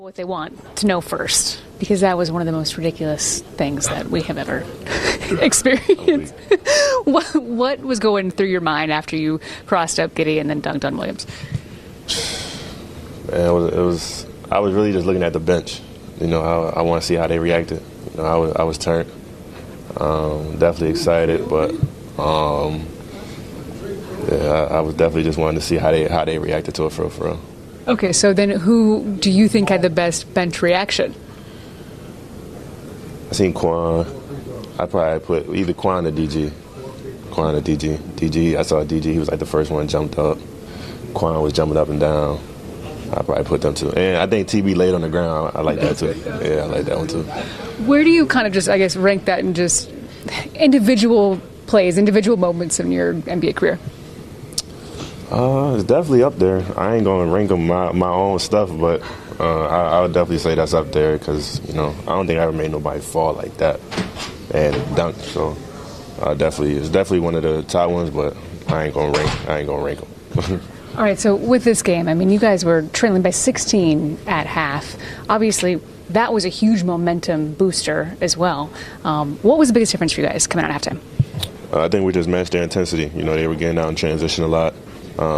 what they want to know first, because that was one of the most ridiculous things that we have ever experienced. What was going through your mind after you crossed up Giddey and then dunked on Williams? Man, I was really just looking at the bench. I want to see how they reacted. I was turned. Definitely excited, but I was definitely just wanting to see how they reacted to it for real. Okay, so then who do you think had the best bench reaction? I seen Quan. I probably put either Quan or DG. Quan or DG. DG, I saw DG. He was like the first one jumped up. Quan was jumping up and down. I probably put them two. And I think TB laid on the ground. I like that too. Yeah, I like that one too. Where do you kind of just, I guess, rank that in just individual plays, individual moments in your NBA career? It's definitely up there. I ain't going to rank them my own stuff, but I would definitely say that's up there because, I don't think I ever made nobody fall like that and dunk. So it's definitely one of the top ones, but I ain't going to rank them. All right, so with this game, I mean, you guys were trailing by 16 at half. Obviously, that was a huge momentum booster as well. What was the biggest difference for you guys coming out at halftime? I think we just matched their intensity. They were getting out in transition a lot.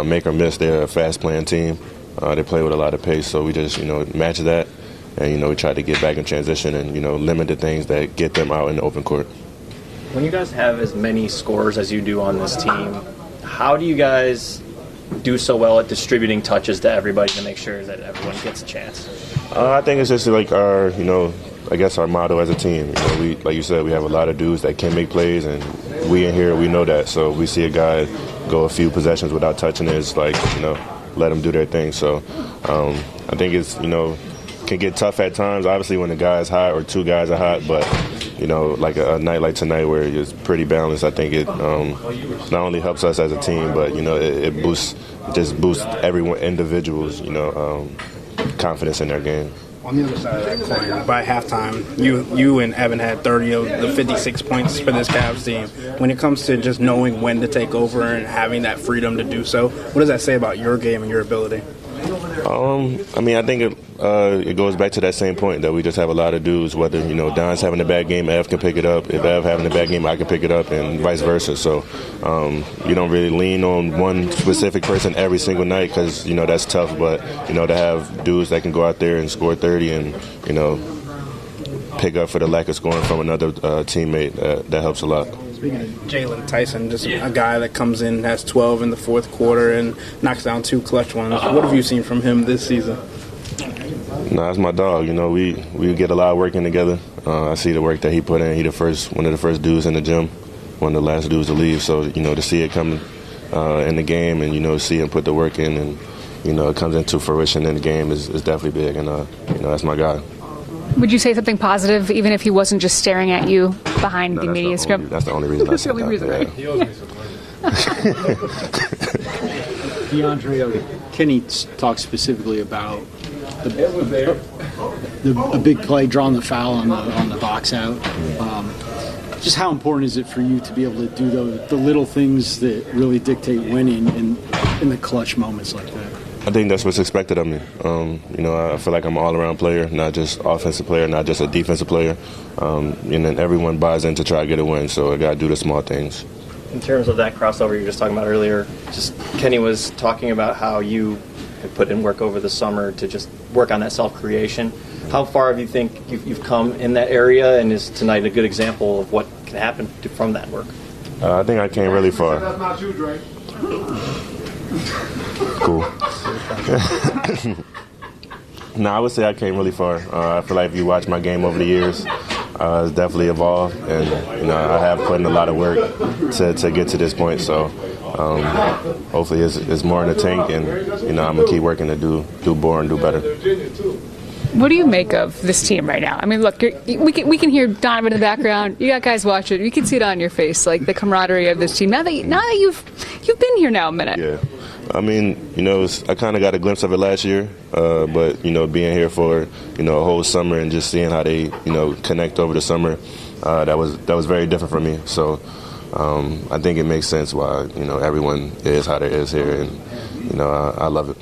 Make or miss, they're a fast-playing team. They play with a lot of pace, so we just, matched that. And, we tried to get back in transition and, limit the things that get them out in the open court. When you guys have as many scorers as you do on this team, how do you guys do so well at distributing touches to everybody to make sure that everyone gets a chance? I think it's just like our, I guess our motto as a team. We, like you said, we have a lot of dudes that can make plays, and we in here, we know that. So we see a guy go a few possessions without touching it, it's like, let them do their thing. So I think it's, can get tough at times, obviously, when the guy is hot or two guys are hot, but, like a night like tonight where it's pretty balanced, I think it not only helps us as a team, but, it boosts everyone, individuals, confidence in their game. On the other side of that coin, by halftime, you and Evan had 30 of the 56 points for this Cavs team. When it comes to just knowing when to take over and having that freedom to do so, what does that say about your game and your ability? I think it goes back to that same point that we just have a lot of dudes, whether, Don's having a bad game, Ev can pick it up. If Ev having a bad game, I can pick it up, and vice versa. So you don't really lean on one specific person every single night because, that's tough. But, to have dudes that can go out there and score 30 and, pick up for the lack of scoring from another teammate, that helps a lot. Speaking of Jalen Tyson, just a guy that comes in, has 12 in the fourth quarter and knocks down two clutch ones. What have you seen from him this season? No, that's my dog. We get a lot of work in together. I see the work that he put in. He one of the first dudes in the gym, one of the last dudes to leave. So, to see it come in the game and, see him put the work in and, it comes into fruition in the game is definitely big. And, that's my guy. Would you say something positive, even if he wasn't just staring at you behind the media scrum? That's the only reason I said that. That's the only reason, right? He owes me some money. DeAndre, Kenny talked specifically about a big play, drawing the foul on the box out. Just how important is it for you to be able to do the little things that really dictate winning in the clutch moments like that? I think that's what's expected of me. I feel like I'm an all-around player, not just offensive player, not just a defensive player. And then everyone buys in to try to get a win, so I got to do the small things. In terms of that crossover you were just talking about earlier, just Kenny was talking about how you have put in work over the summer to just work on that self-creation. How far have you think you've come in that area, and is tonight a good example of what can happen from that work? I think I came really far. That's not you, Drake. Cool. No, I would say I came really far. I feel like if you watch my game over the years, it's definitely evolved, and I have put in a lot of work to get to this point. So hopefully it's more in the tank, and I'm gonna keep working to do more and do better. What do you make of this team right now? I mean, look, we can hear Donovan in the background. You got guys watching. You can see it on your face, like the camaraderie of this team. Now that you've been here now a minute. Yeah. I mean, I kind of got a glimpse of it last year, but, being here for, a whole summer and just seeing how they, connect over the summer, that was very different for me. So I think it makes sense why, everyone is how they is here, and, I love it.